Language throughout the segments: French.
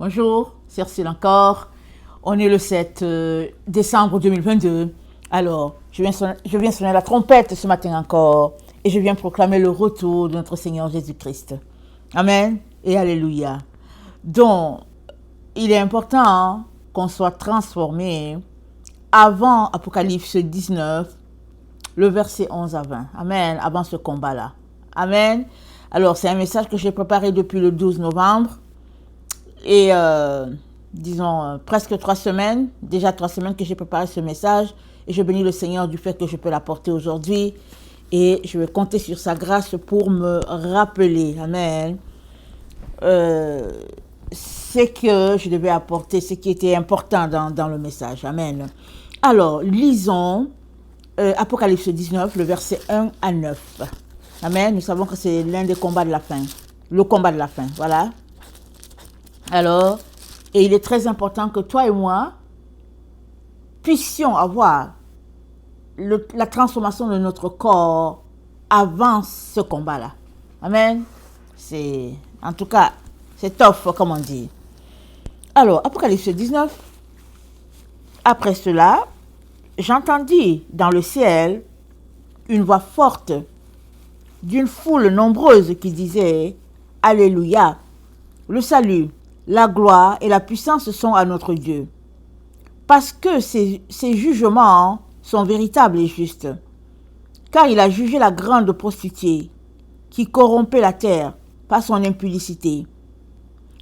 Bonjour, c'est Ursule encore. On est le 7 décembre 2022. Alors, je viens sonner la trompette ce matin encore et je viens proclamer le retour de notre Seigneur Jésus-Christ. Amen et Alléluia. Donc, il est important qu'on soit transformé avant Apocalypse 19, le verset 11 à 20. Amen, avant ce combat-là. Amen. Alors, c'est un message que j'ai préparé depuis le 12 novembre. Et disons presque 3 semaines, déjà 3 semaines que j'ai préparé ce message et je bénis le Seigneur du fait que je peux l'apporter aujourd'hui et je vais compter sur sa grâce pour me rappeler, amen, ce que je devais apporter, ce qui était important dans le message, amen. Alors, lisons Apocalypse 19, le verset 1 à 9, amen. Nous savons que c'est l'un des combats de la fin, le combat de la fin, voilà. Alors, et il est très important que toi et moi puissions avoir la transformation de notre corps avant ce combat-là. Amen. En tout cas, c'est tough, comme on dit. Alors, Apocalypse 19. Après cela, j'entendis dans le ciel une voix forte d'une foule nombreuse qui disait « Alléluia, le salut, la gloire et la puissance sont à notre Dieu, parce que ses jugements sont véritables et justes. Car il a jugé la grande prostituée qui corrompait la terre par son impudicité.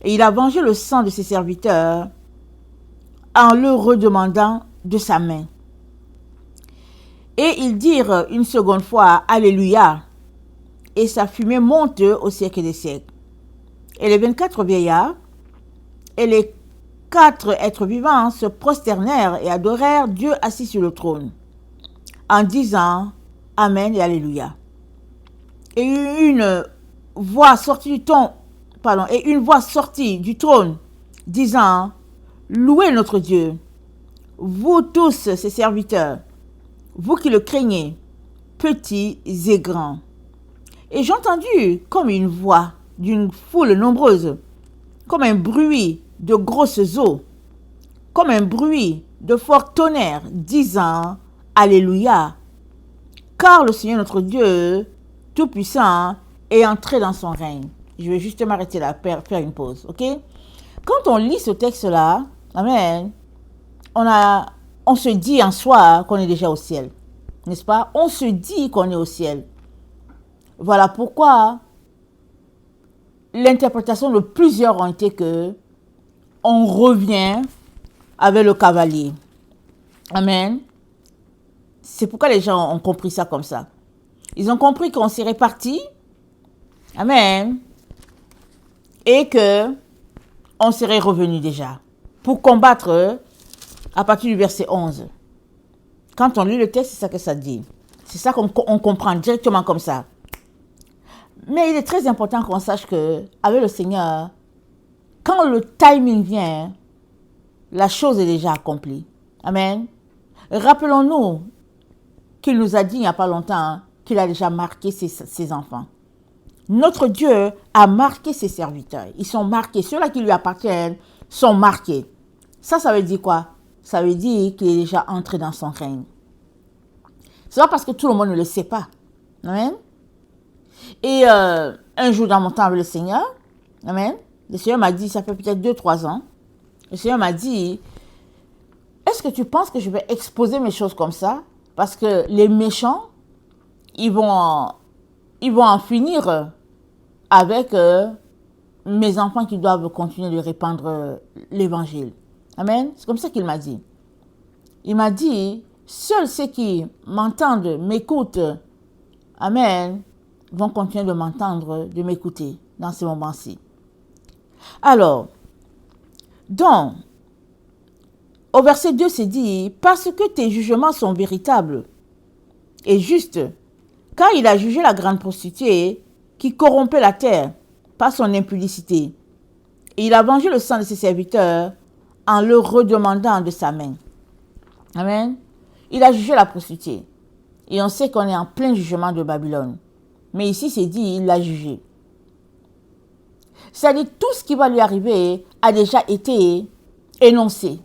Et il a vengé le sang de ses serviteurs en le redemandant de sa main. Et ils dirent une seconde fois Alléluia, et sa fumée monte au siècle des siècles. Et les 24 vieillards et les 4 êtres vivants se prosternèrent et adorèrent Dieu assis sur le trône, en disant Amen et Alléluia. Et une voix sortie du trône, disant Louez notre Dieu, vous tous ses serviteurs, vous qui le craignez, petits et grands. Et j'ai entendu comme une voix d'une foule nombreuse, comme un bruit de grosses eaux, comme un bruit de fort tonnerre, disant Alléluia, car le Seigneur notre Dieu Tout-Puissant est entré dans son règne. Je vais juste m'arrêter là, faire une pause, ok? Quand on lit ce texte-là, amen, on se dit en soi qu'on est déjà au ciel, n'est-ce pas? On se dit qu'on est au ciel. Voilà pourquoi l'interprétation de plusieurs ont été que on revient avec le cavalier. Amen. C'est pourquoi les gens ont compris ça comme ça. Ils ont compris qu'on s'est répartis. Amen. Et que on serait revenu déjà pour combattre à partir du verset 11. Quand on lit le texte, c'est ça que ça dit. C'est ça qu'on comprend directement comme ça. Mais il est très important qu'on sache que avec le Seigneur, quand le timing vient, la chose est déjà accomplie. Amen. Rappelons-nous qu'il nous a dit il n'y a pas longtemps qu'il a déjà marqué ses enfants. Notre Dieu a marqué ses serviteurs. Ils sont marqués. Ceux-là qui lui appartiennent sont marqués. Ça veut dire quoi? Ça veut dire qu'il est déjà entré dans son règne. C'est pas parce que tout le monde ne le sait pas. Amen. Et un jour dans mon temps avec le Seigneur, amen, le Seigneur m'a dit, ça fait peut-être 2-3 ans, le Seigneur m'a dit, est-ce que tu penses que je vais exposer mes choses comme ça? Parce que les méchants, ils vont en finir avec mes enfants qui doivent continuer de répandre l'évangile. Amen. C'est comme ça qu'il m'a dit. Il m'a dit, seuls ceux qui m'entendent, m'écoutent, amen, vont continuer de m'entendre, de m'écouter dans ces moments-ci. Alors, donc, au verset 2, c'est dit, parce que tes jugements sont véritables et justes, car il a jugé la grande prostituée qui corrompait la terre par son impudicité, et il a vengé le sang de ses serviteurs en le redemandant de sa main. Amen. Il a jugé la prostituée, et on sait qu'on est en plein jugement de Babylone. Mais ici, c'est dit, il l'a jugé. C'est-à-dire tout ce qui va lui arriver a déjà été énoncé.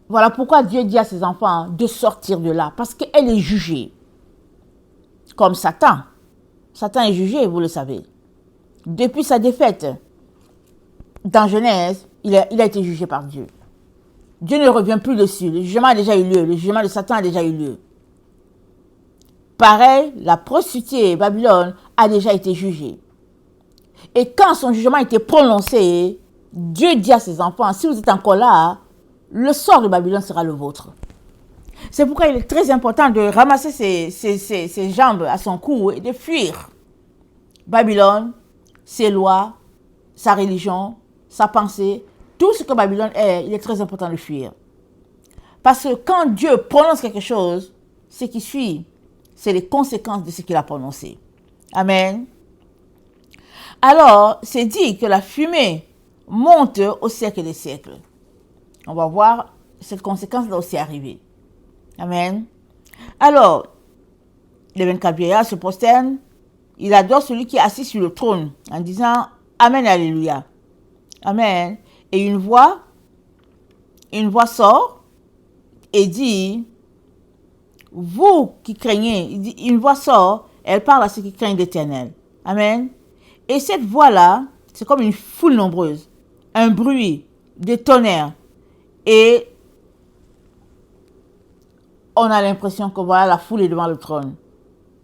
Voilà pourquoi Dieu dit à ses enfants de sortir de là, parce qu'elle est jugée. Comme Satan. Satan est jugé, vous le savez. Depuis sa défaite dans Genèse, il a été jugé par Dieu. Dieu ne revient plus dessus. Le jugement a déjà eu lieu. Le jugement de Satan a déjà eu lieu. Pareil, la prostituée Babylone a déjà été jugée. Et quand son jugement a été prononcé, Dieu dit à ses enfants, si vous êtes encore là, le sort de Babylone sera le vôtre. C'est pourquoi il est très important de ramasser ses jambes à son cou et de fuir. Babylone, ses lois, sa religion, sa pensée, tout ce que Babylone est, il est très important de fuir. Parce que quand Dieu prononce quelque chose, ce qui suit, c'est les conséquences de ce qu'il a prononcé. Amen. Alors, c'est dit que la fumée monte au siècle des siècles. On va voir cette conséquence-là aussi arriver. Amen. Alors, les 24 vieillards se prosternent. Il adore celui qui est assis sur le trône en disant Amen, Alléluia. Amen. Et une voix sort et dit, vous qui craignez, une voix sort, elle parle à ceux qui craignent l'Éternel. Amen. Et cette voix-là, c'est comme une foule nombreuse, un bruit, des tonnerres. Et on a l'impression que voilà, la foule est devant le trône.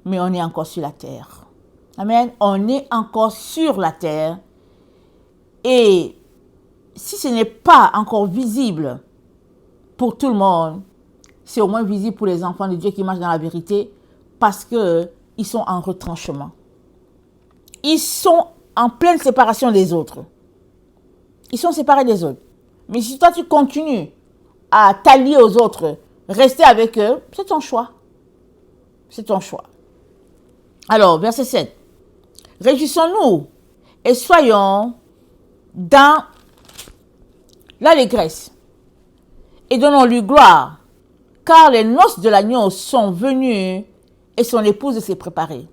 Mais on est encore sur la terre. Amen. On est encore sur la terre. Et si ce n'est pas encore visible pour tout le monde, c'est au moins visible pour les enfants de Dieu qui marchent dans la vérité parce qu'ils sont en retranchement. Ils sont en pleine séparation des autres. Ils sont séparés des autres. Mais si toi, tu continues à t'allier aux autres, rester avec eux, c'est ton choix. C'est ton choix. Alors, verset 7. Réjouissons-nous et soyons dans l'allégresse et donnons-lui gloire, car les noces de l'agneau sont venues et son épouse s'est préparée.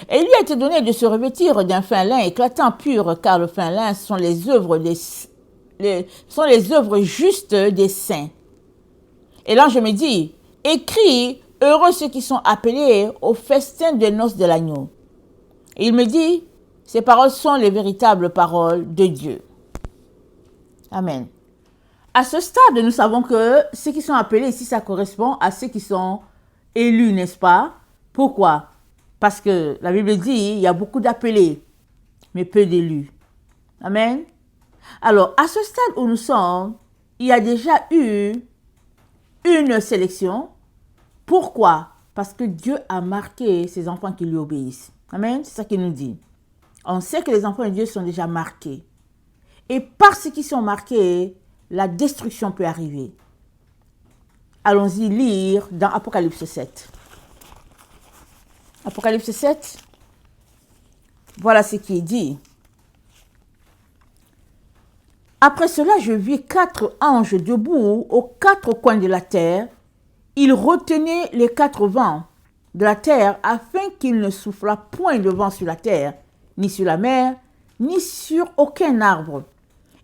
Et il lui a été donné de se revêtir d'un fin lin éclatant pur, car le fin lin sont les œuvres justes des saints. Et l'ange me dit, écris, heureux ceux qui sont appelés au festin des noces de l'agneau. Et il me dit, ces paroles sont les véritables paroles de Dieu. Amen. À ce stade, nous savons que ceux qui sont appelés ici, ça correspond à ceux qui sont élus, n'est-ce pas? Pourquoi? Parce que la Bible dit, il y a beaucoup d'appelés, mais peu d'élus. Amen. Alors, à ce stade où nous sommes, il y a déjà eu une sélection. Pourquoi? Parce que Dieu a marqué ses enfants qui lui obéissent. Amen. C'est ça qu'il nous dit. On sait que les enfants de Dieu sont déjà marqués. Et parce qu'ils sont marqués, la destruction peut arriver. Allons-y lire dans Apocalypse 7. Apocalypse 7, voilà ce qui est dit. Après cela, je vis 4 anges debout aux 4 coins de la terre. Ils retenaient les 4 vents de la terre afin qu'il ne soufflât point de vent sur la terre, ni sur la mer, ni sur aucun arbre.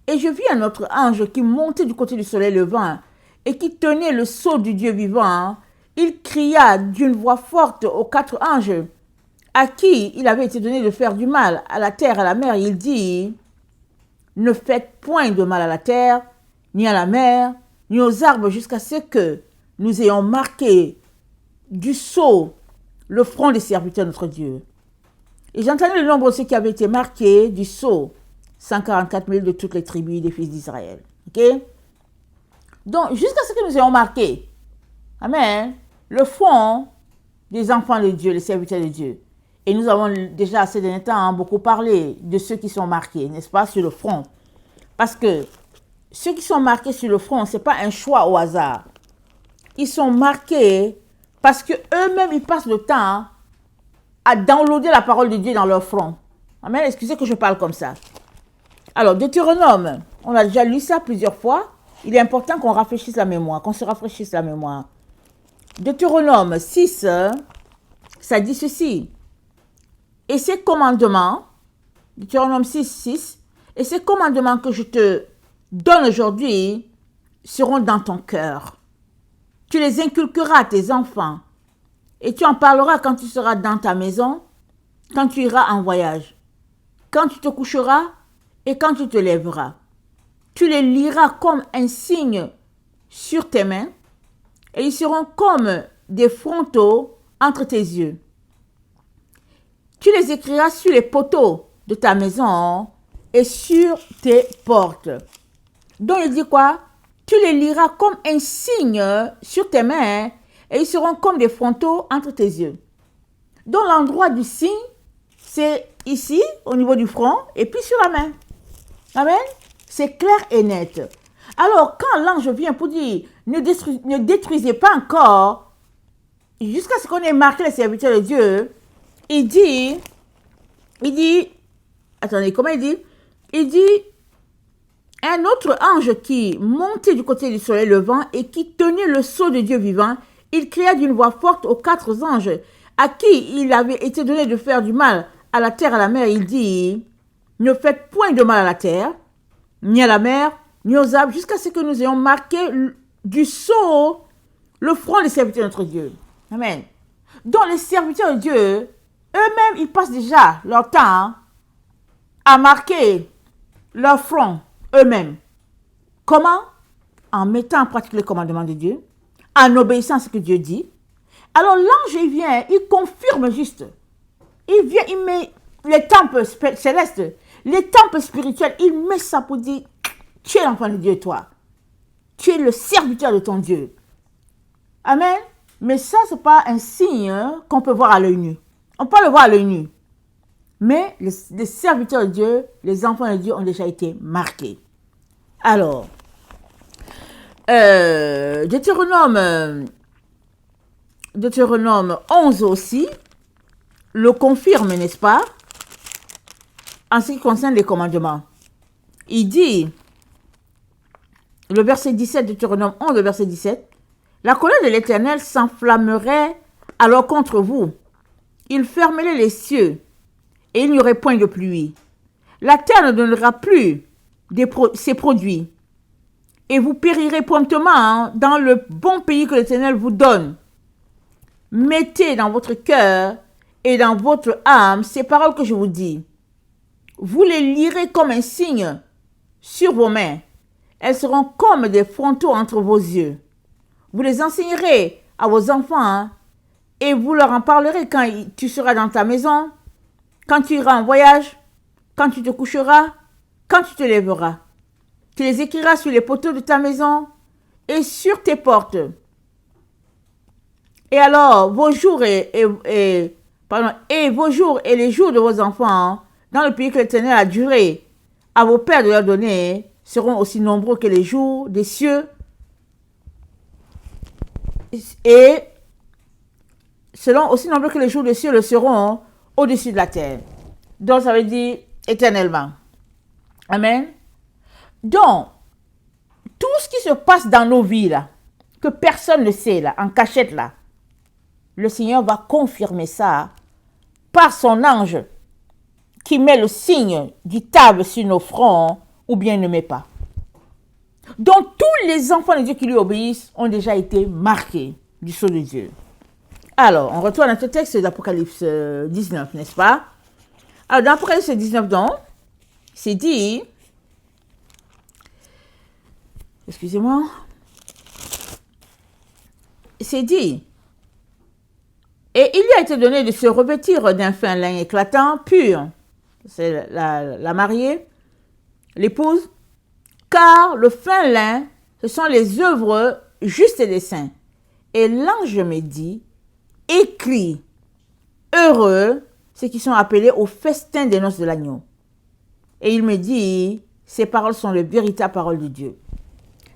Et je vis un autre ange qui montait du côté du soleil levant et qui tenait le sceau du Dieu vivant. Il cria d'une voix forte aux 4 anges à qui il avait été donné de faire du mal à la terre, à la mer. Il dit, ne faites point de mal à la terre, ni à la mer, ni aux arbres, jusqu'à ce que nous ayons marqué du sceau le front des serviteurs de notre Dieu. Et j'entendais le nombre de ceux qui avaient été marqués du sceau, 144 000 de toutes les tribus des fils d'Israël. Ok? Donc, jusqu'à ce que nous ayons marqué, amen, le front des enfants de Dieu, les serviteurs de Dieu. Et nous avons déjà ces derniers temps beaucoup parlé de ceux qui sont marqués, n'est-ce pas, sur le front. Parce que ceux qui sont marqués sur le front, ce n'est pas un choix au hasard. Ils sont marqués parce qu'eux-mêmes, ils passent le temps à downloader la parole de Dieu dans leur front. Amen, excusez que je parle comme ça. Alors, Deutéronome, on a déjà lu ça plusieurs fois. Il est important qu'on rafraîchisse la mémoire, qu'on se rafraîchisse la mémoire. Deutéronome 6, ça dit ceci. Et ces commandements Deutéronome 6, 6. Et ces commandements que je te donne aujourd'hui seront dans ton cœur. Tu les inculqueras à tes enfants et tu en parleras quand tu seras dans ta maison, quand tu iras en voyage, quand tu te coucheras et quand tu te lèveras. Tu les liras comme un signe sur tes mains et ils seront comme des frontaux entre tes yeux. Tu les écriras sur les poteaux de ta maison et sur tes portes. Donc il dit quoi? Tu les liras comme un signe sur tes mains et ils seront comme des frontaux entre tes yeux. Donc l'endroit du signe, c'est ici, au niveau du front, et puis sur la main. Amen. C'est clair et net. Alors, quand l'ange vient pour dire, ne détruisez pas encore, jusqu'à ce qu'on ait marqué les serviteurs de Dieu, il dit, attendez, comment il dit? Il dit, un autre ange qui montait du côté du soleil levant et qui tenait le sceau de Dieu vivant, il cria d'une voix forte aux 4 anges à qui il avait été donné de faire du mal à la terre et à la mer. Il dit, ne faites point de mal à la terre, ni à la mer, ni aux arbres, jusqu'à ce que nous ayons marqué du sceau le front des serviteurs de notre Dieu. Amen. Donc les serviteurs de Dieu, eux-mêmes, ils passent déjà leur temps à marquer leur front eux-mêmes. Comment? En mettant en pratique les commandements de Dieu, en obéissant à ce que Dieu dit. Alors l'ange, il vient, il confirme juste. Il vient, il met les temples célestes, les temples spirituels, il met ça pour dire, tu es l'enfant de Dieu, toi. Tu es le serviteur de ton Dieu. Amen. Mais ça, ce n'est pas un signe qu'on peut voir à l'œil nu. On peut le voir à l'œil nu. Mais les serviteurs de Dieu, les enfants de Dieu ont déjà été marqués. Alors, Deutéronome 11 aussi le confirme, n'est-ce pas, en ce qui concerne les commandements. Il dit, le verset 17, Deutéronome 11, le verset 17, « La colère de l'Éternel s'enflammerait alors contre vous. Il fermerait les cieux et il n'y aurait point de pluie. La terre ne donnera plus ses produits. Et vous périrez promptement dans le bon pays que l'Éternel vous donne. Mettez dans votre cœur et dans votre âme ces paroles que je vous dis. Vous les lirez comme un signe sur vos mains. Elles seront comme des frontaux entre vos yeux. Vous les enseignerez à vos enfants et vous leur en parlerez quand tu seras dans ta maison, quand tu iras en voyage, quand tu te coucheras, quand tu te lèveras. Tu les écriras sur les poteaux de ta maison et sur tes portes. Et alors, vos jours et les jours de vos enfants dans le pays que l'Éternel a juré à vos pères de leur donner seront aussi nombreux que les jours des cieux et seront aussi nombreux que les jours des cieux le seront au-dessus de la terre. Donc, ça veut dire éternellement. Amen. Donc, tout ce qui se passe dans nos vies, là, que personne ne sait, là, en cachette, là, le Seigneur va confirmer ça par son ange qui met le signe du table sur nos fronts ou bien ne met pas. Donc, tous les enfants de Dieu qui lui obéissent ont déjà été marqués du sceau de Dieu. Alors, on retourne à ce texte d'Apocalypse 19, n'est-ce pas? Alors, dans Apocalypse 19, donc, c'est dit... Excusez-moi. C'est dit. Et il lui a été donné de se revêtir d'un fin lin éclatant, pur. C'est la mariée, l'épouse. Car le fin lin, ce sont les œuvres justes des saints. Et l'ange me dit, écris, heureux ceux qui sont appelés au festin des noces de l'agneau. Et il me dit, ces paroles sont les véritables paroles de Dieu.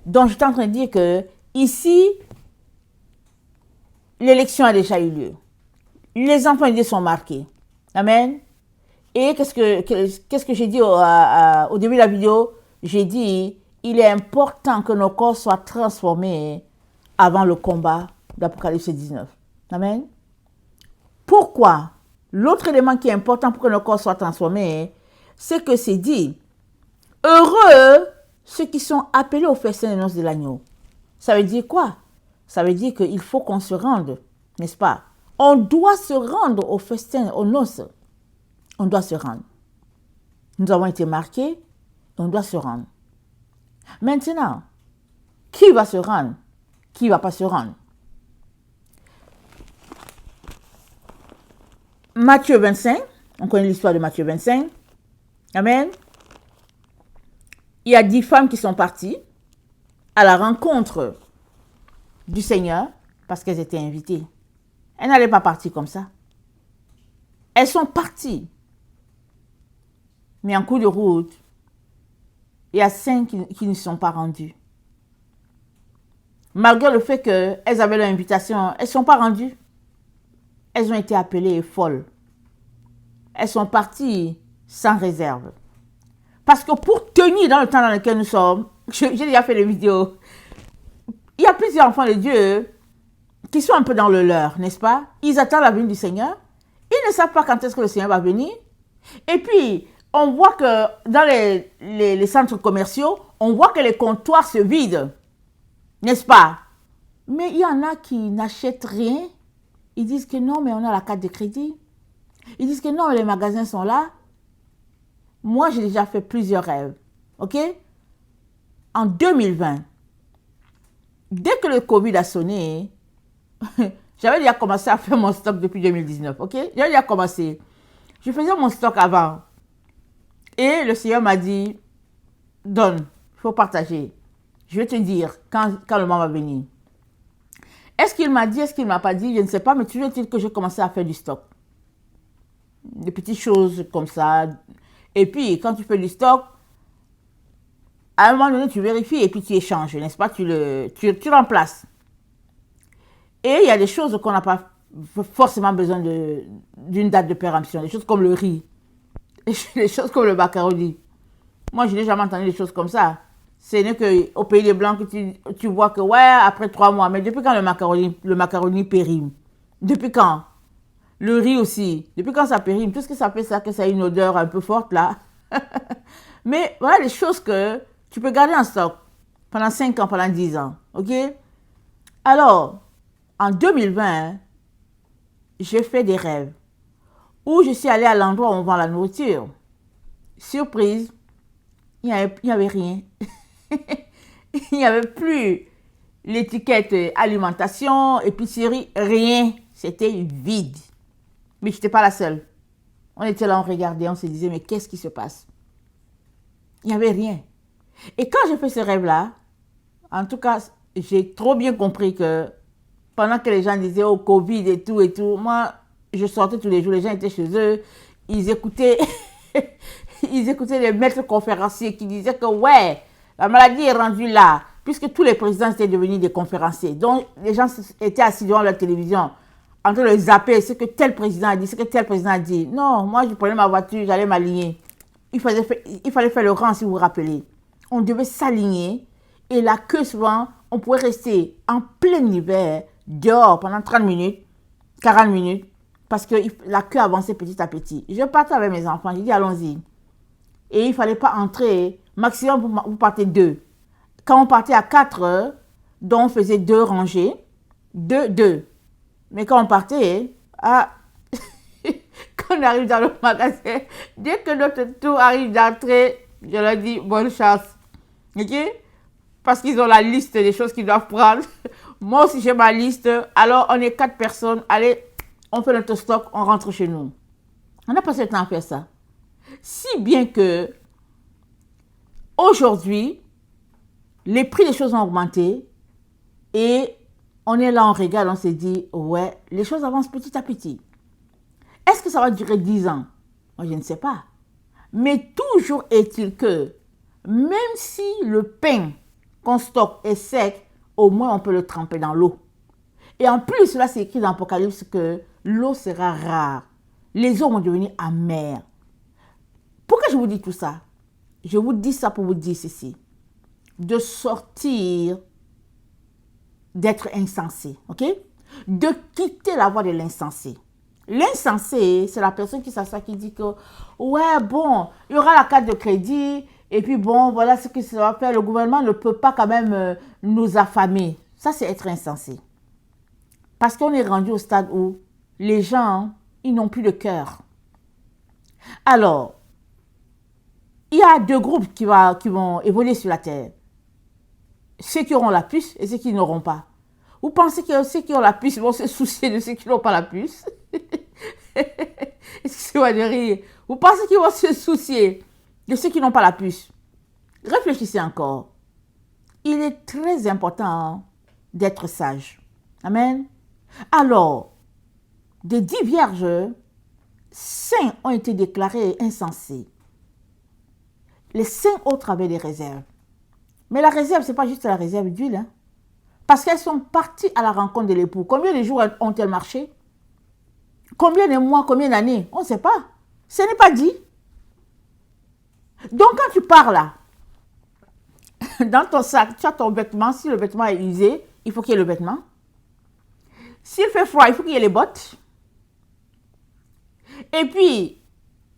Donc, je suis en train de dire que ici, l'élection a déjà eu lieu. Les enfants de Dieu sont marqués. Amen. Et qu'est-ce que j'ai dit au début de la vidéo? J'ai dit, il est important que nos corps soient transformés avant le combat d'Apocalypse 19. Amen. Pourquoi? L'autre élément qui est important pour que nos corps soient transformés, c'est que c'est dit, heureux ceux qui sont appelés au festin des noces de l'agneau. Ça veut dire quoi? Ça veut dire qu'il faut qu'on se rende, n'est-ce pas? On doit se rendre au festin, aux noces. On doit se rendre. Nous avons été marqués, on doit se rendre. Maintenant, qui va se rendre? Qui ne va pas se rendre? Matthieu 25, on connaît l'histoire de Matthieu 25. Amen. Il y a 10 femmes qui sont parties à la rencontre du Seigneur parce qu'elles étaient invitées. Elles n'allaient pas partir comme ça. Elles sont parties. Mais en cours de route, il y a 5 qui ne sont pas rendues. Malgré le fait qu'elles avaient leur invitation, elles ne sont pas rendues. Elles ont été appelées folles. Elles sont parties sans réserve. Parce que pour tenir dans le temps dans lequel nous sommes, j'ai déjà fait des vidéos, il y a plusieurs enfants de Dieu qui sont un peu dans le leur, n'est-ce pas? Ils attendent la venue du Seigneur. Ils ne savent pas quand est-ce que le Seigneur va venir. Et puis, on voit que dans les centres commerciaux, on voit que les comptoirs se vident, n'est-ce pas? Mais il y en a qui n'achètent rien. Ils disent que non, mais on a la carte de crédit. Ils disent que non, les magasins sont là. Moi, j'ai déjà fait plusieurs rêves. OK? En 2020, dès que le Covid a sonné, j'avais déjà commencé à faire mon stock depuis 2019. OK? J'avais déjà commencé. Je faisais mon stock avant. Et le Seigneur m'a dit, donne, il faut partager. Je vais te dire quand le moment va venir. Est-ce qu'il m'a dit, est-ce qu'il ne m'a pas dit, je ne sais pas, mais toujours est-il que j'ai commencé à faire du stock. Des petites choses comme ça. Et puis, quand tu fais du stock, à un moment donné, tu vérifies et puis tu échanges, n'est-ce pas? Tu remplaces. Et il y a des choses qu'on n'a pas forcément besoin d'une date de péremption. Des choses comme le riz. Des choses comme le macaroni. Moi, je n'ai jamais entendu des choses comme ça. Ce n'est qu'au pays des Blancs que tu vois que, ouais, après 3 mois. Mais depuis quand le macaroni périme? Depuis quand? Le riz aussi. Depuis quand ça périme? Tout ce que ça fait, ça, que ça a une odeur un peu forte, là. Mais voilà des choses que tu peux garder en stock pendant 5 ans, pendant 10 ans. OK? Alors, en 2020, j'ai fait des rêves où je suis allée à l'endroit où on vend la nourriture. Surprise, il n'y avait rien. Il n'y avait plus l'étiquette alimentation, épicerie, rien. C'était vide. Mais je n'étais pas la seule. On était là, on regardait, on se disait, mais qu'est-ce qui se passe? Il n'y avait rien. Et quand j'ai fait ce rêve-là, en tout cas, j'ai trop bien compris que pendant que les gens disaient, oh, Covid et tout, moi, je sortais tous les jours, les gens étaient chez eux, ils écoutaient, ils écoutaient les maîtres conférenciers qui disaient que, ouais, la maladie est rendue là, puisque tous les présidents étaient devenus des conférenciers. Donc, les gens étaient assis devant leur télévision, en train de zapper ce que tel président a dit, ce que tel président a dit. Non, moi, je prenais ma voiture, j'allais m'aligner. Il fallait faire le rang, si vous vous rappelez. On devait s'aligner. Et la queue, souvent, on pouvait rester en plein hiver, dehors, pendant 30 minutes, 40 minutes, parce que la queue avançait petit à petit. Je partais avec mes enfants, j'ai dit, allons-y. Et il ne fallait pas entrer. Maximum, vous partez 2. Quand on partait à 4 heures, donc on faisait 2 rangées. 2. Mais quand on partait, quand on arrive dans le magasin, dès que notre tour arrive d'entrer, je leur dis bonne chance. OK? Parce qu'ils ont la liste des choses qu'ils doivent prendre. Moi aussi, j'ai ma liste. Alors, on est 4 personnes. Allez, on fait notre stock, on rentre chez nous. On a passé le temps à faire ça. Si bien que, aujourd'hui, les prix des choses ont augmenté et on est là, on regarde, on s'est dit, ouais, les choses avancent petit à petit. Est-ce que ça va durer 10 ans? Moi, je ne sais pas. Mais toujours est-il que, même si le pain qu'on stocke est sec, au moins on peut le tremper dans l'eau. Et en plus, là, c'est écrit dans l'Apocalypse que l'eau sera rare. Les eaux vont devenir amères. Pourquoi je vous dis tout ça? Je vous dis ça pour vous dire ceci. De sortir d'être insensé, ok? De quitter la voie de l'insensé. L'insensé, c'est la personne qui s'assoit, qui dit que, ouais, bon, il y aura la carte de crédit, et puis bon, voilà ce que ça va faire. Le gouvernement ne peut pas quand même nous affamer. Ça, c'est être insensé. Parce qu'on est rendu au stade où les gens, ils n'ont plus de cœur. Alors, il y a deux groupes qui vont évoluer sur la Terre. Ceux qui auront la puce et ceux qui n'auront pas. Vous pensez que ceux qui ont la puce vont se soucier de ceux qui n'ont pas la puce? Excusez-moi de rire. Vous pensez qu'ils vont se soucier de ceux qui n'ont pas la puce? Réfléchissez encore. Il est très important d'être sage. Amen. Alors, des 10 vierges, 5 ont été déclarées insensées. Les 5 autres avaient des réserves. Mais la réserve, ce n'est pas juste la réserve d'huile. Hein? Parce qu'elles sont parties à la rencontre de l'époux. Combien de jours ont-elles marché? Combien de mois, combien d'années? On ne sait pas. Ce n'est pas dit. Donc quand tu pars là, dans ton sac, tu as ton vêtement. Si le vêtement est usé, il faut qu'il y ait le vêtement. S'il fait froid, il faut qu'il y ait les bottes. Et puis,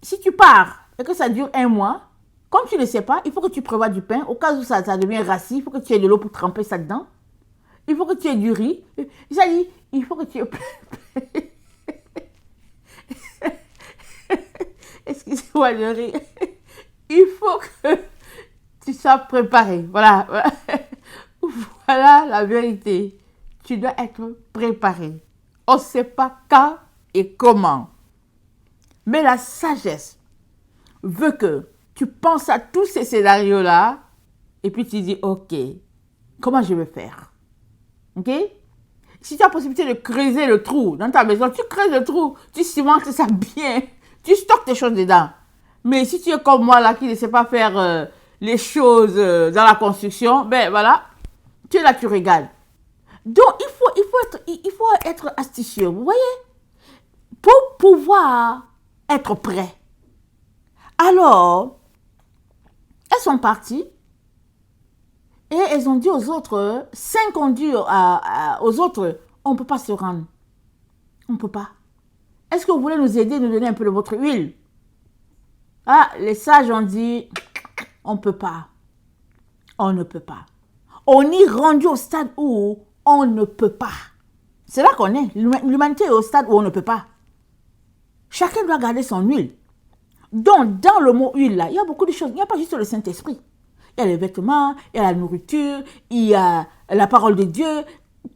si tu pars et que ça dure 1 mois, comme tu ne sais pas, il faut que tu prévois du pain. Au cas où ça devient rassis, il faut que tu aies de l'eau pour tremper ça dedans. Il faut que tu aies du riz. Ça dit, il faut que tu aies... Excusez-moi de rire. Il faut que tu sois préparé. Voilà. Voilà la vérité. Tu dois être préparé. On ne sait pas quand et comment. Mais la sagesse veut que tu penses à tous ces scénarios-là et puis tu dis, ok, comment je vais faire? Ok? Si tu as la possibilité de creuser le trou dans ta maison, tu creuses le trou, tu cimentes ça bien, tu stockes tes choses dedans. Mais si tu es comme moi là qui ne sais pas faire les choses dans la construction, ben voilà, tu es là, tu régales. Donc il faut être astucieux, vous voyez? Pour pouvoir être prêt. Alors, elles sont parties et elles ont dit aux autres, 5 ont dit aux autres, on ne peut pas se rendre. On ne peut pas. Est-ce que vous voulez nous aider, nous donner un peu de votre huile? Ah, les sages ont dit, on ne peut pas. On ne peut pas. On est rendu au stade où on ne peut pas. C'est là qu'on est. L'humanité est au stade où on ne peut pas. Chacun doit garder son huile. Donc, dans le mot huile, là, il y a beaucoup de choses. Il n'y a pas juste le Saint-Esprit. Il y a les vêtements, il y a la nourriture, il y a la parole de Dieu.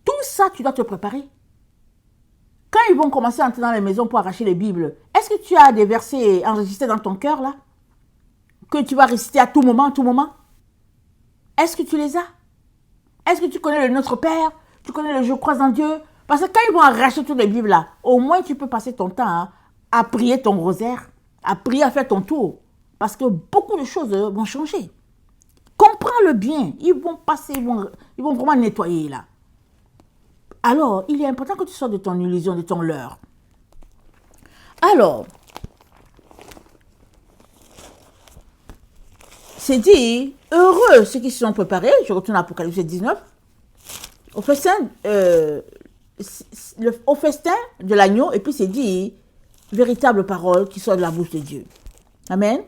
Tout ça, tu dois te préparer. Quand ils vont commencer à entrer dans les maisons pour arracher les Bibles, est-ce que tu as des versets enregistrés dans ton cœur, là? Que tu vas réciter à tout moment, Est-ce que tu les as? Est-ce que tu connais le Notre Père? Tu connais le Je crois en Dieu? Parce que quand ils vont arracher toutes les Bibles, là, au moins tu peux passer ton temps à prier ton rosaire, à prier, à faire ton tour. Parce que beaucoup de choses vont changer. Comprends-le bien. Ils vont passer, ils vont vraiment nettoyer, là. Alors, il est important que tu sortes de ton illusion, de ton leurre. Alors, c'est dit, heureux ceux qui se sont préparés, je retourne à Apocalypse 19, au festin de l'agneau, et puis c'est dit, véritable parole qui sort de la bouche de Dieu. Amen.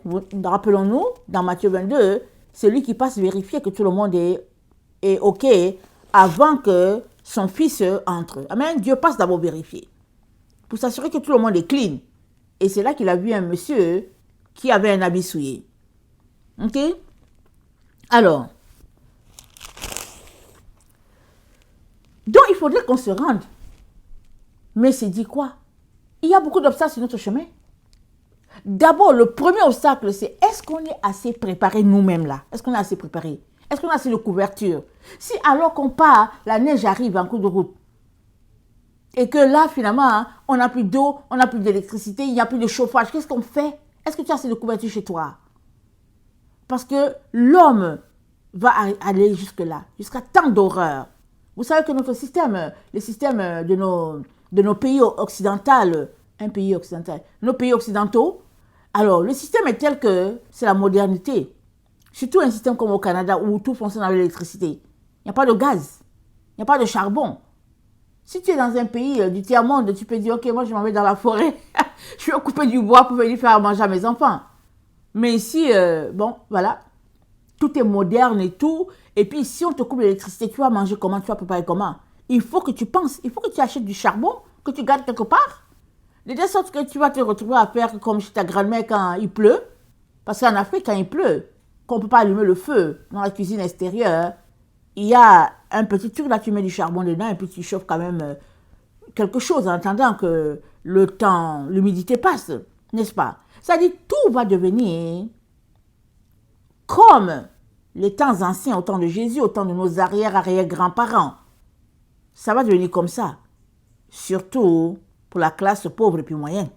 Rappelons-nous, dans Matthieu 22, celui qui passe vérifier que tout le monde est OK avant que son fils entre. Amen. Dieu passe d'abord vérifier pour s'assurer que tout le monde est clean. Et c'est là qu'il a vu un monsieur qui avait un habit souillé. OK? Alors, donc il faudrait qu'on se rende. Mais c'est dit quoi? Il y a beaucoup d'obstacles sur notre chemin. D'abord, le premier obstacle, c'est est-ce qu'on est assez préparé nous-mêmes là? Est-ce qu'on est assez préparé? Est-ce qu'on a assez de couverture? Si alors qu'on part, la neige arrive en cours de route, et que là, finalement, on n'a plus d'eau, on n'a plus d'électricité, il n'y a plus de chauffage, qu'est-ce qu'on fait? Est-ce que tu as assez de couverture chez toi? Parce que l'homme va aller jusque-là, jusqu'à tant d'horreur. Vous savez que notre système, le système de nos pays occidentaux, nos pays occidentaux, alors le système est tel que c'est la modernité. Surtout un système comme au Canada où tout fonctionne avec l'électricité. Il n'y a pas de gaz, il n'y a pas de charbon. Si tu es dans un pays du tiers-monde, tu peux dire, ok, moi je m'en vais dans la forêt, je vais couper du bois pour venir faire manger à mes enfants. Mais ici, bon, voilà, tout est moderne et tout. Et puis si on te coupe l'électricité, tu vas manger comment, tu vas préparer comment? Il faut que tu penses, il faut que tu achètes du charbon, que tu gardes quelque part. De telle sorte que tu vas te retrouver à faire comme chez ta grand-mère quand il pleut. Parce qu'en Afrique, quand il pleut, qu'on ne peut pas allumer le feu dans la cuisine extérieure, il y a un petit truc là, tu mets du charbon dedans et puis tu chauffes quand même quelque chose en attendant que le temps, l'humidité passe, n'est-ce pas? Ça dit, tout va devenir comme les temps anciens, au temps de Jésus, au temps de nos arrière-arrière-grands-parents. Ça va devenir comme ça. Surtout pour la classe pauvre et puis moyenne.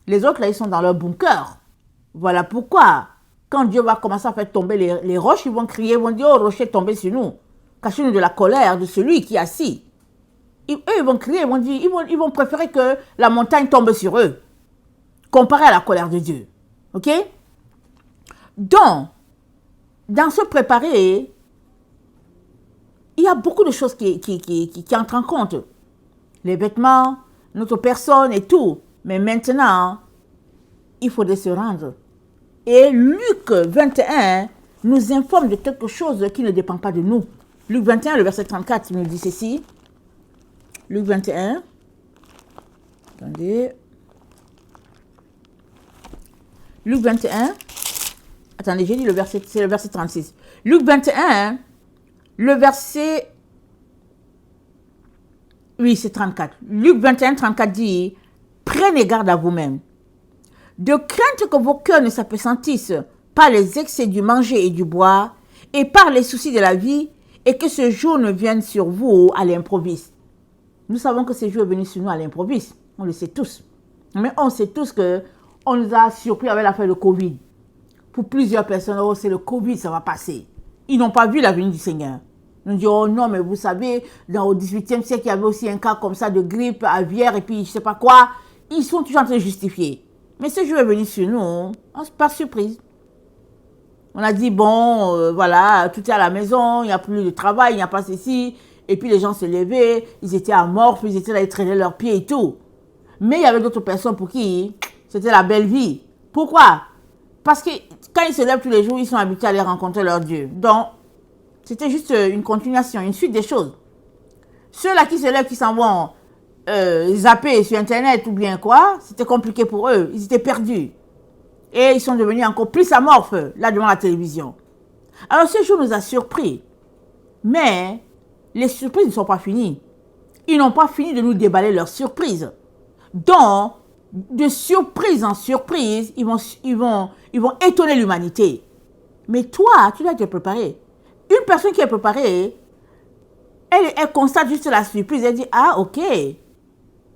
Les autres, là, ils sont dans leur bunker. Voilà pourquoi, quand Dieu va commencer à faire tomber les roches, ils vont crier, ils vont dire, oh, rocher, tombez sur nous. Cachez-nous de la colère de celui qui est assis. Eux, ils vont crier, ils vont dire, ils vont préférer que la montagne tombe sur eux, comparé à la colère de Dieu. Ok? Donc, dans ce préparer, il y a beaucoup de choses qui entrent en compte. Les vêtements, notre personne et tout. Mais maintenant, il faudrait se rendre. Et Luc 21 nous informe de quelque chose qui ne dépend pas de nous. Luc 21, le verset 34, il nous dit ceci. Luc 21. Attendez. Luc 21. Attendez, j'ai dit le verset, c'est le verset 36. Luc 21, le verset... Oui, c'est 34. Luc 21, 34 dit, prenez garde à vous-même. De crainte que vos cœurs ne s'appesantissent par les excès du manger et du boire, et par les soucis de la vie, et que ce jour ne vienne sur vous à l'improviste. Nous savons que ce jour est venu sur nous à l'improviste. On le sait tous. Mais on sait tous qu'on nous a surpris avec l'affaire de Covid. Pour plusieurs personnes, oh, c'est le Covid, ça va passer. Ils n'ont pas vu la venue du Seigneur. Ils nous disent, oh non, mais vous savez, au XVIIIe siècle, il y avait aussi un cas comme ça de grippe aviaire et puis je ne sais pas quoi. Ils sont toujours en train de justifier. Mais ce jour est venu sur nous, par surprise. On a dit, bon, voilà, tout est à la maison, il n'y a plus de travail, il n'y a pas ceci. Et puis les gens se levaient, ils étaient amorphes, ils étaient là, ils traînaient leurs pieds et tout. Mais il y avait d'autres personnes pour qui c'était la belle vie. Pourquoi? Parce que quand ils se lèvent tous les jours, ils sont habitués à aller rencontrer leur Dieu. Donc, c'était juste une continuation, une suite des choses. Ceux-là qui se lèvent, qui s'en vont zapper sur Internet ou bien quoi, c'était compliqué pour eux. Ils étaient perdus. Et ils sont devenus encore plus amorphes, là, devant la télévision. Alors, ce jour nous a surpris. Mais les surprises ne sont pas finies. Ils n'ont pas fini de nous déballer leurs surprises. Donc, de surprise en surprise, ils vont étonner l'humanité. Mais toi, tu dois te préparer. Une personne qui est préparée, elle constate juste la surprise. Elle dit, ah, ok.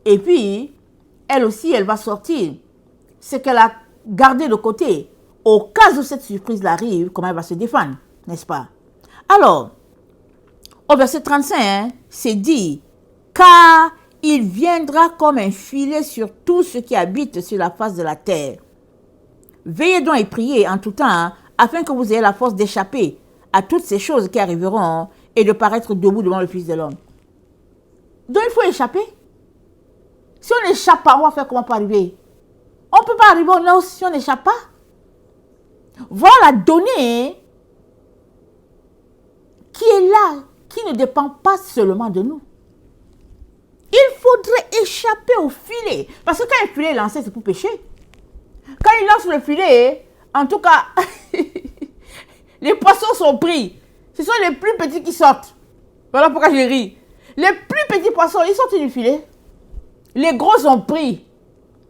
Et puis, elle aussi, elle va sortir ce qu'elle a gardé de côté. Au cas où cette surprise arrive, comment elle va se défendre, n'est-ce pas? Alors, au verset 35, c'est dit, car il viendra comme un filet sur tous ceux qui habitent sur la face de la terre. Veillez donc et priez en tout temps, afin que vous ayez la force d'échapper à toutes ces choses qui arriveront et de paraître debout devant le Fils de l'homme. Donc il faut échapper. Si on n'échappe pas, on va faire comment pour arriver? On ne peut pas arriver au nord si on n'échappe pas. Voilà la donnée qui est là, qui ne dépend pas seulement de nous. Il faudrait échapper au filet. Parce que quand un filet est lancé, c'est pour pêcher. Quand il lance le filet, en tout cas, les poissons sont pris. Ce sont les plus petits qui sortent. Voilà pourquoi je ris. Les plus petits poissons, ils sortent du filet. Les gros sont pris.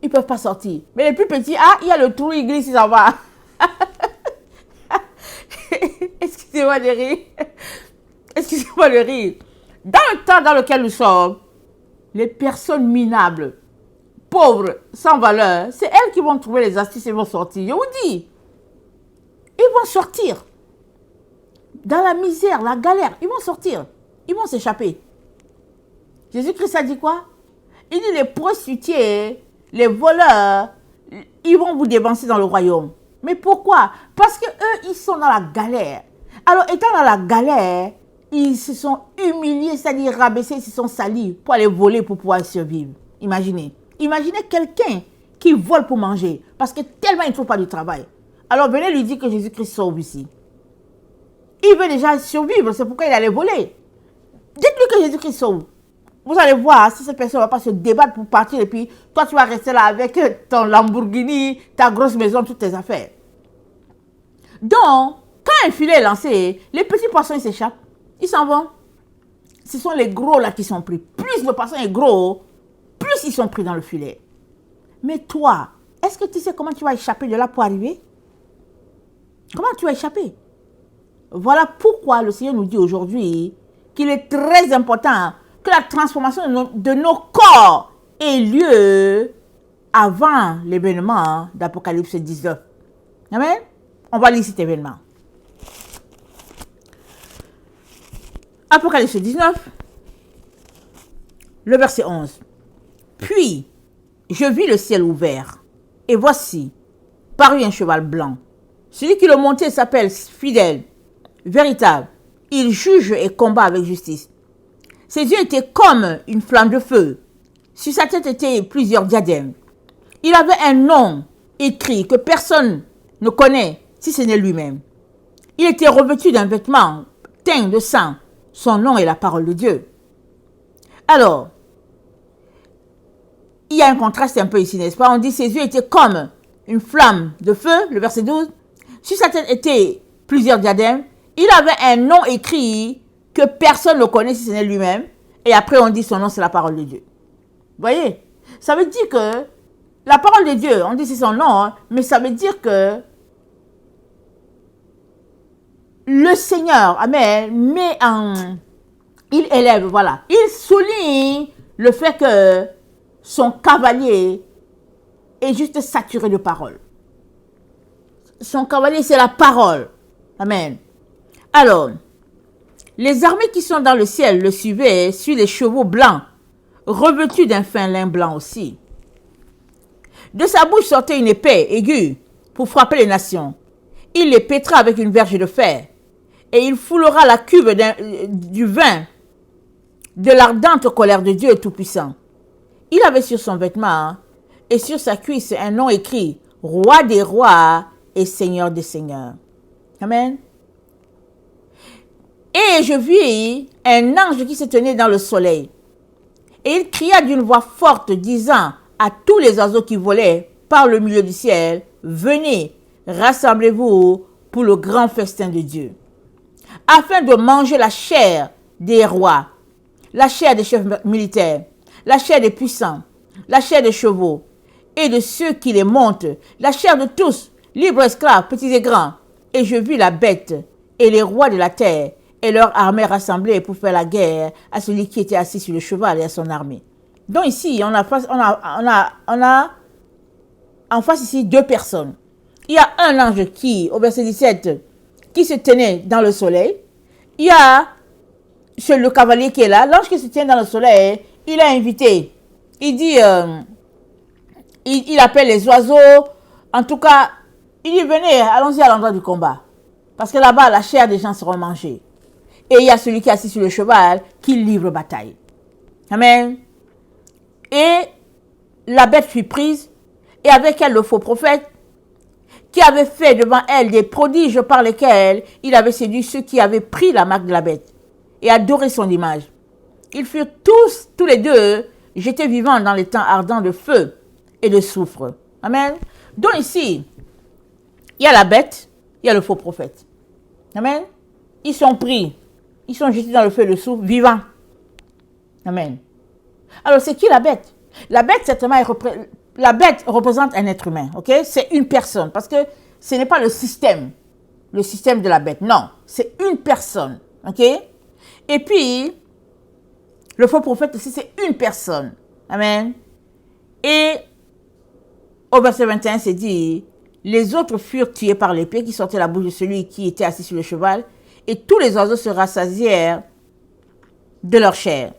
Ils ne peuvent pas sortir. Mais les plus petits, ah, il y a le trou, il glisse, ça va. Excusez-moi de rire. Excusez-moi de rire. Dans le temps dans lequel nous sommes, les personnes minables, pauvres, sans valeur, c'est elles qui vont trouver les astuces et vont sortir. Je vous dis, ils vont sortir. Dans la misère, la galère, ils vont sortir. Ils vont s'échapper. Jésus-Christ a dit quoi? Il dit les prostituées, les voleurs, ils vont vous dévancer dans le royaume. Mais pourquoi? Parce que eux, ils sont dans la galère. Alors, étant dans la galère, ils se sont humiliés, c'est-à-dire rabaissés, ils se sont salis pour aller voler pour pouvoir survivre. Imaginez. Imaginez quelqu'un qui vole pour manger parce que tellement il ne trouve pas de travail. Alors venez lui dire que Jésus-Christ sauve ici. Il veut déjà survivre, c'est pourquoi il allait voler. Dites-lui que Jésus-Christ sauve. Vous allez voir si cette personne ne va pas se débattre pour partir et puis toi tu vas rester là avec ton Lamborghini, ta grosse maison, toutes tes affaires. Donc, quand un filet est lancé, les petits poissons ils s'échappent, ils s'en vont. Ce sont les gros là qui sont pris. Plus le poisson est gros, plus ils sont pris dans le filet. Mais toi, est-ce que tu sais comment tu vas échapper de là pour arriver? Comment tu vas échapper? Voilà pourquoi le Seigneur nous dit aujourd'hui qu'il est très important que la transformation de nos corps ait lieu avant l'événement d'Apocalypse 19. Amen? On va lire cet événement. Apocalypse 19, le verset 11. Puis, je vis le ciel ouvert, et voici, parut un cheval blanc. Celui qui le montait s'appelle Fidèle, véritable. Il juge et combat avec justice. Ses yeux étaient comme une flamme de feu. Sur sa tête étaient plusieurs diadèmes. Il avait un nom écrit que personne ne connaît si ce n'est lui-même. Il était revêtu d'un vêtement teint de sang. Son nom est la parole de Dieu. Alors, il y a un contraste un peu ici, n'est-ce pas? On dit ses yeux étaient comme une flamme de feu, le verset 12. Sur sa tête étaient plusieurs diadèmes. Il avait un nom écrit que personne ne connaît si ce n'est lui-même. Et après, on dit son nom, c'est la parole de Dieu. Vous voyez? Ça veut dire que la parole de Dieu, on dit c'est son nom, hein, mais ça veut dire que le Seigneur, amen, il élève, voilà. Il souligne le fait que son cavalier est juste saturé de parole. Son cavalier, c'est la parole. Amen. Alors, les armées qui sont dans le ciel le suivaient sur les chevaux blancs, revêtus d'un fin lin blanc aussi. De sa bouche sortait une épée aiguë pour frapper les nations. Il les pétra avec une verge de fer, et il foulera la cuve du vin de l'ardente colère de Dieu Tout-Puissant. Il avait sur son vêtement et sur sa cuisse un nom écrit « Roi des rois et Seigneur des seigneurs ». Amen. Et je vis un ange qui se tenait dans le soleil. Et il cria d'une voix forte, disant à tous les oiseaux qui volaient par le milieu du ciel, « Venez, rassemblez-vous pour le grand festin de Dieu, afin de manger la chair des rois, la chair des chefs militaires, la chair des puissants, la chair des chevaux et de ceux qui les montent, la chair de tous, libres, esclaves, petits et grands. Et je vis la bête et les rois de la terre et leur armée rassemblée pour faire la guerre à celui qui était assis sur le cheval et à son armée. » Donc ici, on a en face ici deux personnes. Il y a un ange qui, au verset 17, qui se tenait dans le soleil. Il y a le cavalier qui est là. L'ange qui se tient dans le soleil, il a invité. Il dit, il appelle les oiseaux. En tout cas, il dit, venez, allons-y à l'endroit du combat. Parce que là-bas, la chair des gens sera mangée. Et il y a celui qui est assis sur le cheval qui livre bataille. Amen. Et la bête fut prise, et avec elle le faux prophète, qui avait fait devant elle des prodiges par lesquels il avait séduit ceux qui avaient pris la marque de la bête et adoré son image. Ils furent tous les deux, jetés vivants dans les temps ardents de feu et de soufre. Amen. Donc ici, il y a la bête, il y a le faux prophète. Amen. Ils sont pris, ils sont jetés dans le feu et le soufre, vivants. Amen. Alors, c'est qui la bête? La bête, certainement, la bête représente un être humain, ok? C'est une personne, parce que ce n'est pas le système de la bête, non, c'est une personne, ok? Et puis, le faux prophète aussi, c'est une personne, amen? Et au verset 21, c'est dit, les autres furent tués par l'épée qui sortait de la bouche de celui qui était assis sur le cheval, et tous les oiseaux se rassasièrent de leur chair.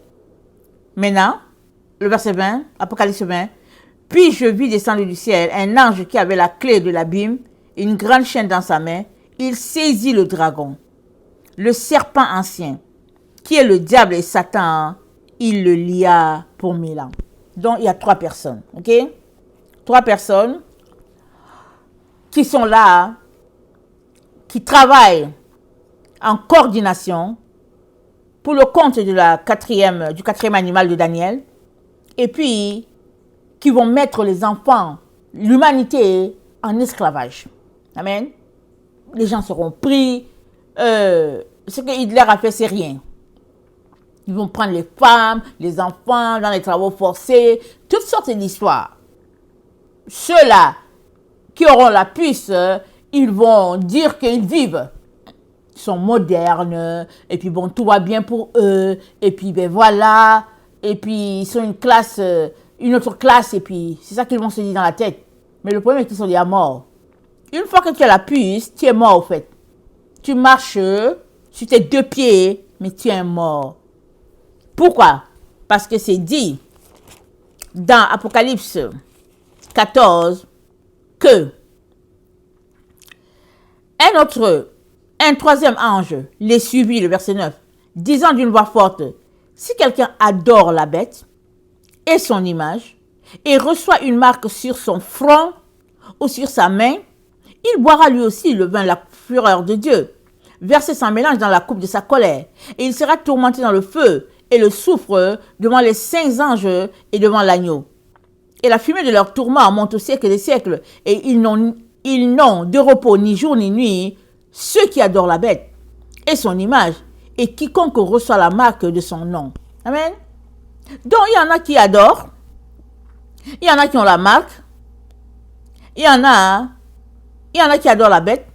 Maintenant, le verset 20, Apocalypse 20, puis je vis descendre du ciel un ange qui avait la clé de l'abîme, une grande chaîne dans sa main. Il saisit le dragon, le serpent ancien, qui est le diable et Satan, il le lia pour 1000 ans. Donc, il y a 3 personnes, ok? 3 personnes qui sont là, qui travaillent en coordination pour le compte de du quatrième animal de Daniel, et puis qui vont mettre les enfants, l'humanité, en esclavage. Amen. Les gens seront pris. Ce que Hitler a fait, c'est rien. Ils vont prendre les femmes, les enfants dans les travaux forcés, toutes sortes d'histoires. Ceux-là qui auront la puce, ils vont dire qu'ils vivent. Ils sont modernes, et puis bon, tout va bien pour eux, et puis ben voilà, et puis ils sont une autre classe, et puis c'est ça qu'ils vont se dire dans la tête. Mais le problème est qu'ils sont déjà morts. Une fois que tu as la puce, tu es mort au fait. Tu marches sur tes 2 pieds, mais tu es mort. Pourquoi? Parce que c'est dit dans Apocalypse 14 que un troisième ange les suivit, le verset 9, disant d'une voix forte, si quelqu'un adore la bête et son image et reçoit une marque sur son front ou sur sa main, il boira lui aussi le vin de la fureur de Dieu, versé sans mélange dans la coupe de sa colère, et il sera tourmenté dans le feu et le soufre devant les 5 anges et devant l'agneau. Et la fumée de leur tourment monte au siècle des siècles, et ils n'ont de repos ni jour ni nuit, ceux qui adorent la bête et son image, et quiconque reçoit la marque de son nom. Amen. Donc il y en a qui adorent, il y en a qui ont la marque, il y en a qui adorent la bête,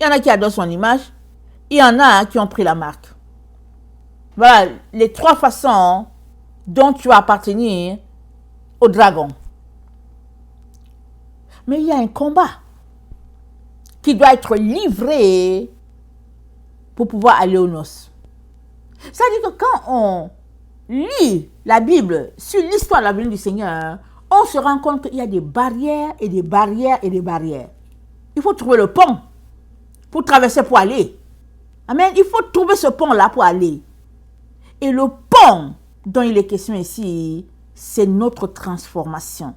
il y en a qui adorent son image, il y en a qui ont pris la marque. Voilà les 3 façons dont tu vas appartenir au dragon. Mais il y a un combat qui doit être livré pour pouvoir aller aux noces. C'est-à-dire que quand on lit la Bible sur l'histoire de la venue du Seigneur, on se rend compte qu'il y a des barrières et des barrières et des barrières. Il faut trouver le pont pour traverser pour aller. Amen. Il faut trouver ce pont-là pour aller. Et le pont dont il est question ici, c'est notre transformation.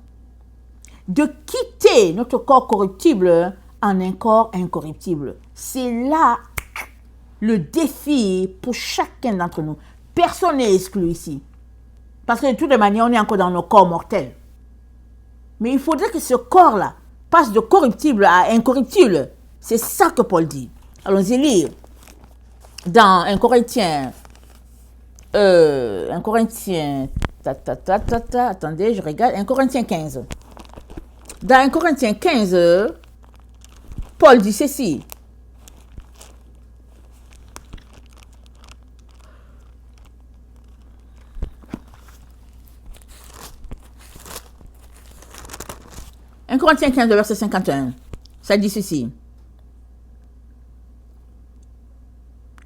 De quitter notre corps corruptible en un corps incorruptible. C'est là le défi pour chacun d'entre nous. Personne n'est exclu ici. Parce que de toutes les manières, on est encore dans nos corps mortels. Mais il faudrait que ce corps-là passe de corruptible à incorruptible. C'est ça que Paul dit. Allons-y lire. Dans 1 Corinthiens, attendez, je regarde, 1 Corinthiens 15. Dans 1 Corinthiens 15, Paul dit ceci. « 1 Corinthiens 15, verset 51. Ça dit ceci.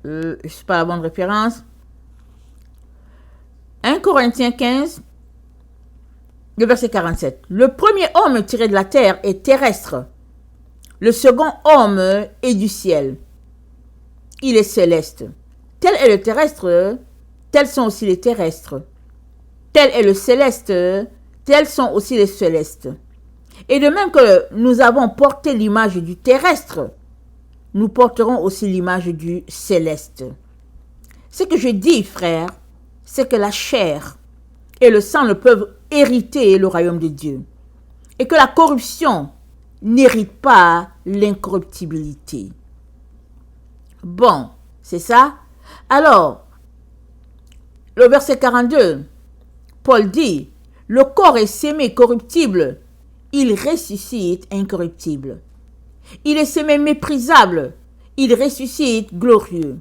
Je ne sais pas la bonne référence. 1 Corinthiens 15, le verset 47. Le premier homme tiré de la terre est terrestre. Le second homme est du ciel. Il est céleste. Tel est le terrestre, tels sont aussi les terrestres. Tel est le céleste, tels sont aussi les célestes. Et de même que nous avons porté l'image du terrestre, nous porterons aussi l'image du céleste. Ce que je dis, frère, c'est que la chair et le sang ne peuvent hériter le royaume de Dieu. Et que la corruption n'hérite pas l'incorruptibilité. Bon, c'est ça. Alors, le verset 42, Paul dit, le corps est sémé corruptible, il ressuscite incorruptible. Il est sémé méprisable, il ressuscite glorieux.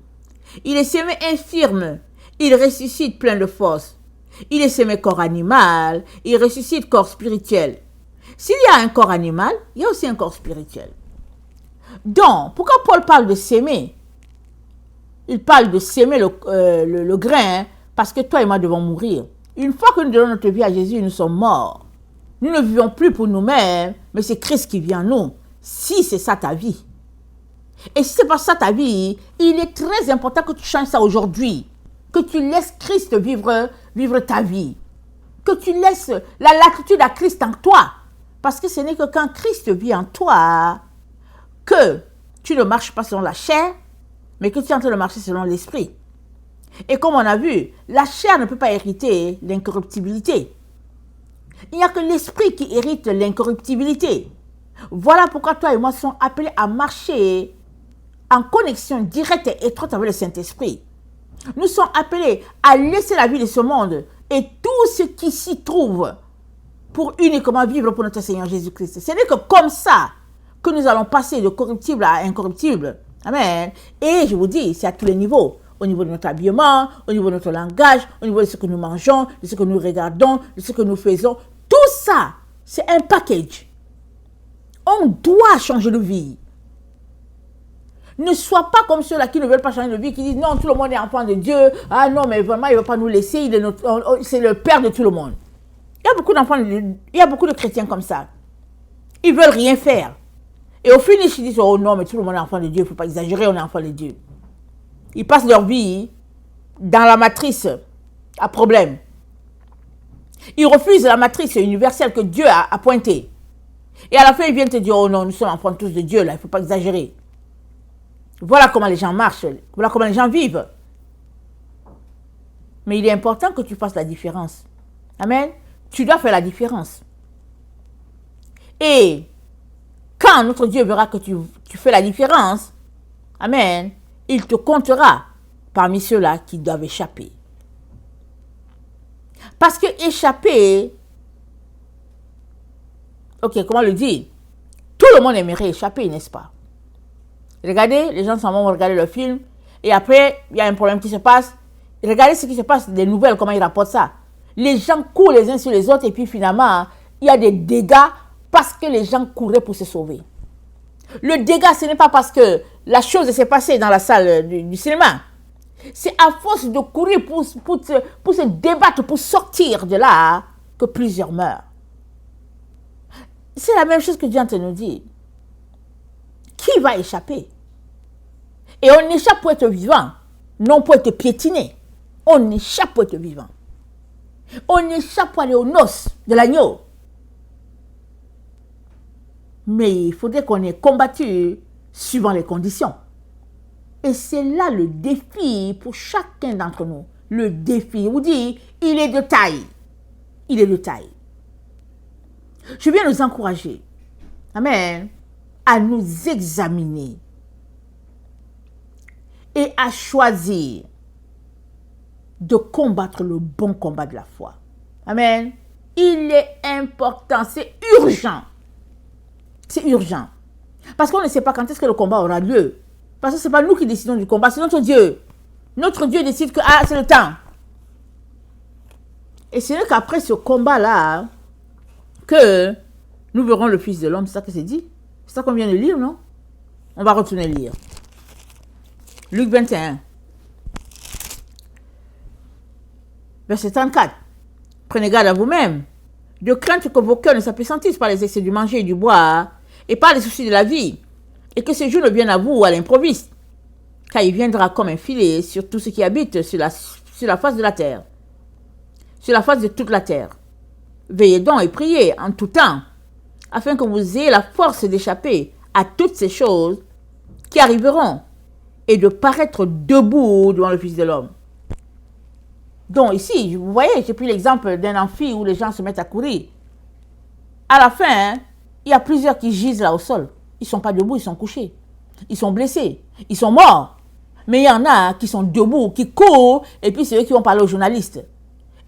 Il est sémé infirme, il ressuscite plein de force. Il est sémé corps animal, il ressuscite corps spirituel. S'il y a un corps animal, il y a aussi un corps spirituel. Donc, pourquoi Paul parle de s'aimer? Il parle de s'aimer le grain, parce que toi et moi devons mourir. Une fois que nous donnons notre vie à Jésus, nous sommes morts. Nous ne vivons plus pour nous-mêmes, mais c'est Christ qui vit en nous. Si c'est ça ta vie. Et si c'est pas ça ta vie, il est très important que tu changes ça aujourd'hui. Que tu laisses Christ vivre ta vie. Que tu laisses la latitude à Christ en toi. Parce que ce n'est que quand Christ vit en toi que tu ne marches pas selon la chair, mais que tu es en train de marcher selon l'esprit. Et comme on a vu, la chair ne peut pas hériter l'incorruptibilité. Il n'y a que l'esprit qui hérite l'incorruptibilité. Voilà pourquoi toi et moi sommes appelés à marcher en connexion directe et étroite avec le Saint-Esprit. Nous sommes appelés à laisser la vie de ce monde et tout ce qui s'y trouve pour uniquement vivre pour notre Seigneur Jésus-Christ. Ce n'est que comme ça que nous allons passer de corruptible à incorruptible. Amen. Et je vous dis, c'est à tous les niveaux. Au niveau de notre habillement, au niveau de notre langage, au niveau de ce que nous mangeons, de ce que nous regardons, de ce que nous faisons. Tout ça, c'est un package. On doit changer de vie. Ne sois pas comme ceux-là qui ne veulent pas changer de vie, qui disent non, tout le monde est enfant de Dieu. Ah non, mais vraiment, il ne veut pas nous laisser. C'est le Père de tout le monde. Il y a beaucoup d'enfants, il y a beaucoup de chrétiens comme ça. Ils ne veulent rien faire. Et au finish, ils disent oh non, mais tout le monde est enfant de Dieu, il ne faut pas exagérer, on est enfant de Dieu. Ils passent leur vie dans la matrice à problème. Ils refusent la matrice universelle que Dieu a pointée. Et à la fin, ils viennent te dire oh non, nous sommes enfants tous de Dieu, là, il ne faut pas exagérer. Voilà comment les gens marchent, voilà comment les gens vivent. Mais il est important que tu fasses la différence. Amen. Tu dois faire la différence. Et quand notre Dieu verra que tu fais la différence, amen, il te comptera parmi ceux-là qui doivent échapper. Parce que échapper, ok, comment le dire? Tout le monde aimerait échapper, n'est-ce pas? Regardez, les gens s'en vont regarder le film, et après, il y a un problème qui se passe. Regardez ce qui se passe, des nouvelles, comment ils rapportent ça. Les gens courent les uns sur les autres, et puis finalement, il y a des dégâts parce que les gens couraient pour se sauver. Le dégât, ce n'est pas parce que la chose s'est passée dans la salle du cinéma. C'est à force de courir pour se débattre, pour sortir de là, que plusieurs meurent. C'est la même chose que Dieu te nous dit. Qui va échapper? Et on échappe pour être vivant, non pour être piétiné. On échappe pour être vivant. On échappe pour aller aux noces de l'agneau. Mais il faudrait qu'on ait combattu suivant les conditions. Et c'est là le défi pour chacun d'entre nous. Le défi, je vous dis, il est de taille. Il est de taille. Je viens nous encourager, amen, à nous examiner et à choisir de combattre le bon combat de la foi. Amen. Il est important, c'est urgent. C'est urgent. Parce qu'on ne sait pas quand est-ce que le combat aura lieu. Parce que ce n'est pas nous qui décidons du combat, c'est notre Dieu. Notre Dieu décide que c'est le temps. Et c'est qu'après ce combat-là, que nous verrons le Fils de l'homme. C'est ça que c'est dit. C'est ça qu'on vient de lire, non? On va retourner lire. Luc 21. Verset 34. Prenez garde à vous-même, de crainte que vos cœurs ne s'apesantissent par les excès du manger et du boire, et par les soucis de la vie, et que ce jour ne vienne à vous à l'improviste, car il viendra comme un filet sur tout ce qui habite sur la face de la terre, sur la face de toute la terre. Veillez donc et priez en tout temps, afin que vous ayez la force d'échapper à toutes ces choses qui arriveront, et de paraître debout devant le Fils de l'homme. Donc ici, vous voyez, j'ai pris l'exemple d'un amphi où les gens se mettent à courir. À la fin, il y a plusieurs qui gisent là au sol. Ils ne sont pas debout, ils sont couchés. Ils sont blessés, ils sont morts. Mais il y en a qui sont debout, qui courent, et puis c'est eux qui vont parler aux journalistes.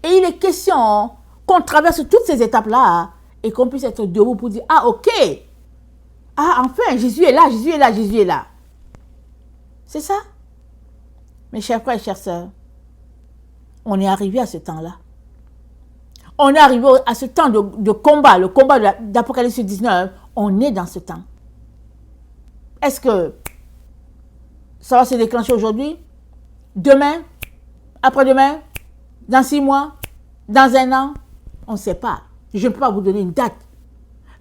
Et il est question qu'on traverse toutes ces étapes-là et qu'on puisse être debout pour dire, ah ok, ah enfin, Jésus est là, Jésus est là, Jésus est là. C'est ça. Mes chers frères et chères sœurs, on est arrivé à ce temps-là. On est arrivé à ce temps de combat, le combat d'Apocalypse 19, on est dans ce temps. Est-ce que ça va se déclencher aujourd'hui? Demain? Après-demain? Dans 6 mois? Dans 1 an? On ne sait pas. Je ne peux pas vous donner une date.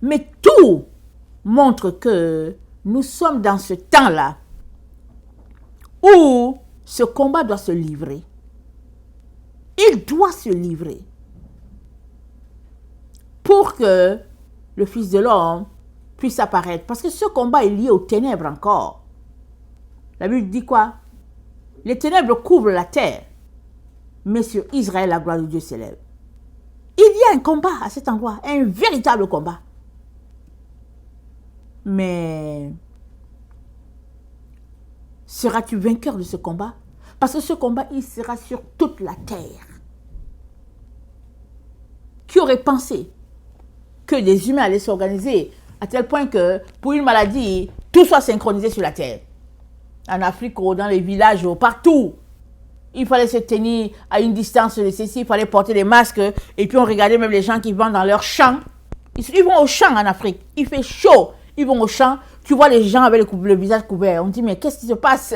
Mais tout montre que nous sommes dans ce temps-là où ce combat doit se livrer. Il doit se livrer pour que le Fils de l'homme puisse apparaître. Parce que ce combat est lié aux ténèbres encore. La Bible dit quoi? Les ténèbres couvrent la terre, mais sur Israël, la gloire de Dieu s'élève. Il y a un combat à cet endroit, un véritable combat. Mais seras-tu vainqueur de ce combat? Parce que ce combat, il sera sur toute la terre. Qui aurait pensé que des humains allaient s'organiser à tel point que pour une maladie, tout soit synchronisé sur la terre? En Afrique, dans les villages, partout, il fallait se tenir à une distance de ceci, il fallait porter des masques. Et puis on regardait même les gens qui vont dans leurs champs. Ils vont au champ en Afrique, il fait chaud. Ils vont au champ, tu vois les gens avec le visage couvert. On dit, mais qu'est-ce qui se passe?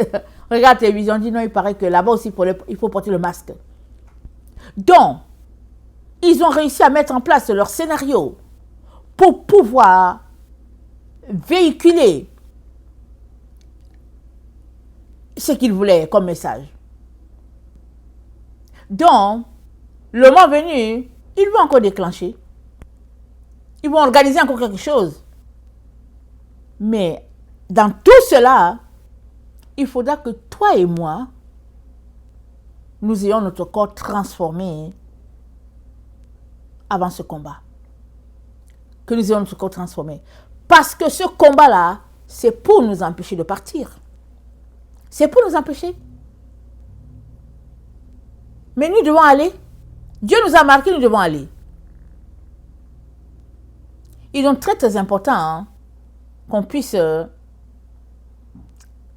Regarde la télévision, on dit, non, il paraît que là-bas aussi, il faut porter le masque. Donc, ils ont réussi à mettre en place leur scénario pour pouvoir véhiculer ce qu'ils voulaient comme message. Donc, le moment venu, ils vont encore déclencher. Ils vont organiser encore quelque chose. Mais dans tout cela, il faudra que toi et moi, nous ayons notre corps transformé avant ce combat. Que nous ayons notre corps transformé. Parce que ce combat-là, c'est pour nous empêcher de partir. C'est pour nous empêcher. Mais nous devons aller. Dieu nous a marqué, nous devons aller. Il est donc très très important qu'on puisse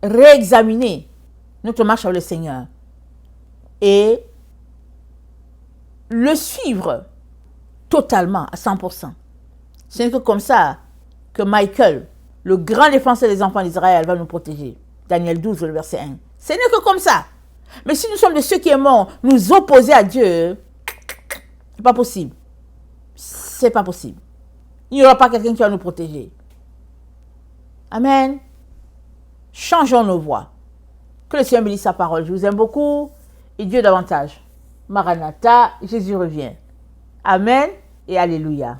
réexaminer notre marche avec le Seigneur et le suivre totalement à 100%. Ce n'est que comme ça que Michael, le grand défenseur des enfants d'Israël, va nous protéger. Daniel 12, le verset 1. Ce n'est que comme ça. Mais si nous sommes de ceux qui aimons nous opposer à Dieu, c'est pas possible. C'est pas possible. Il n'y aura pas quelqu'un qui va nous protéger. Amen. Changeons nos voies. Que le Seigneur bénisse sa parole. Je vous aime beaucoup et Dieu davantage. Maranatha, Jésus revient. Amen et alléluia.